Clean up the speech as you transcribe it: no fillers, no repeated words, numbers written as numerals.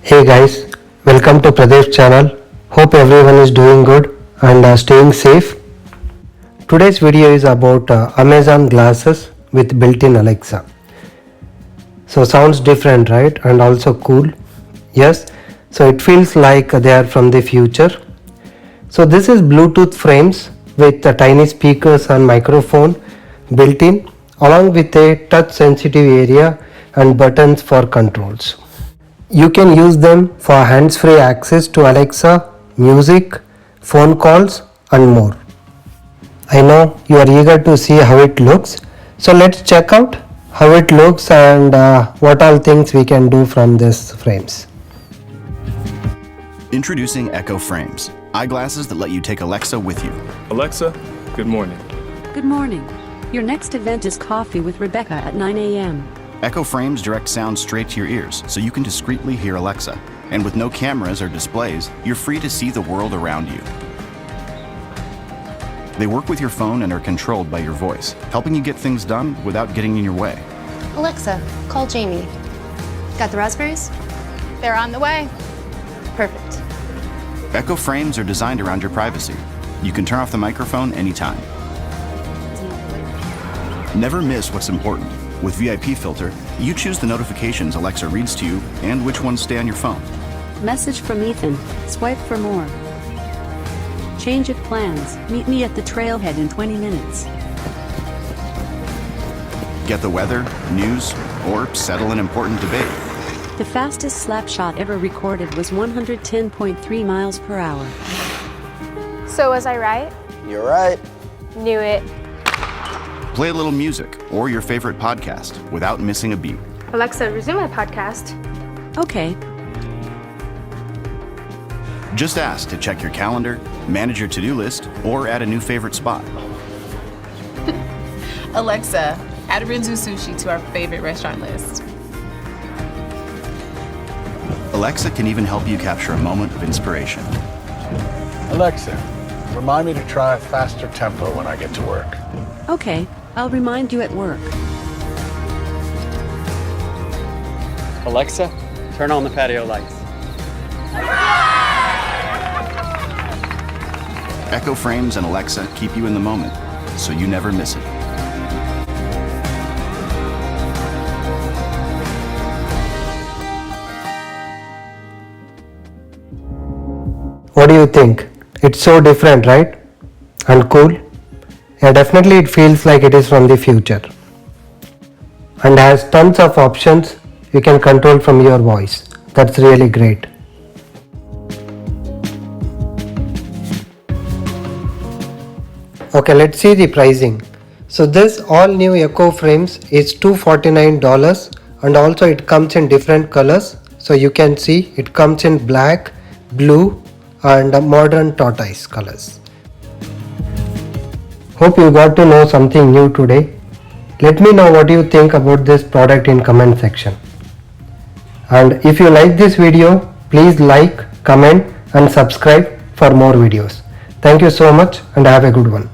Hey guys, welcome to Pradesh channel. Hope everyone is doing good and staying safe. Today's video is about Amazon glasses with built-in Alexa. So sounds different, right? And also cool. Yes, so it feels like they are from the future. So this is Bluetooth frames with tiny speakers and microphone built in, along with a touch sensitive area and buttons for controls. You can use them for hands-free access to Alexa, music, phone calls and more. I know you are eager to see how it looks, so let's check out how it looks and what all things we can do from these frames. Introducing Echo Frames, eyeglasses that let you take Alexa with you. Alexa, good morning. Good morning. Your next event is Coffee with Rebecca at 9 a.m. Echo Frames direct sound straight to your ears so you can discreetly hear Alexa. And with no cameras or displays, you're free to see the world around you. They work with your phone and are controlled by your voice, helping you get things done without getting in your way. Alexa, call Jamie. Got the raspberries? They're on the way. Perfect. Echo Frames are designed around your privacy. You can turn off the microphone anytime. Never miss what's important. With VIP Filter, you choose the notifications Alexa reads to you and which ones stay on your phone. Message from Ethan. Swipe for more. Change of plans. Meet me at the trailhead in 20 minutes. Get the weather, news, or settle an important debate. The fastest slap shot ever recorded was 110.3 miles per hour. So was I right? You're right. Knew it. Play a little music or your favorite podcast without missing a beat. Alexa, resume my podcast. Okay. Just ask to check your calendar, manage your to-do list, or add a new favorite spot. Alexa, add Renzu Sushi to our favorite restaurant list. Alexa can even help you capture a moment of inspiration. Alexa, remind me to try a faster tempo when I get to work. Okay. I'll remind you at work. Alexa, turn on the patio lights. Echo Frames and Alexa keep you in the moment, so you never miss it. What do you think? It's so different, right? And cool? Yeah, definitely it feels like it is from the future. And has tons of options you can control from your voice. That's really great. Okay, let's see the pricing. So this all new Echo Frames is $249 and also it comes in different colors. So you can see it comes in black, blue and modern tortoise colors. Hope you got to know something new today. Let me know what you think about this product in comment section. And if you like this video, please like, comment and subscribe for more videos. Thank you so much and have a good one.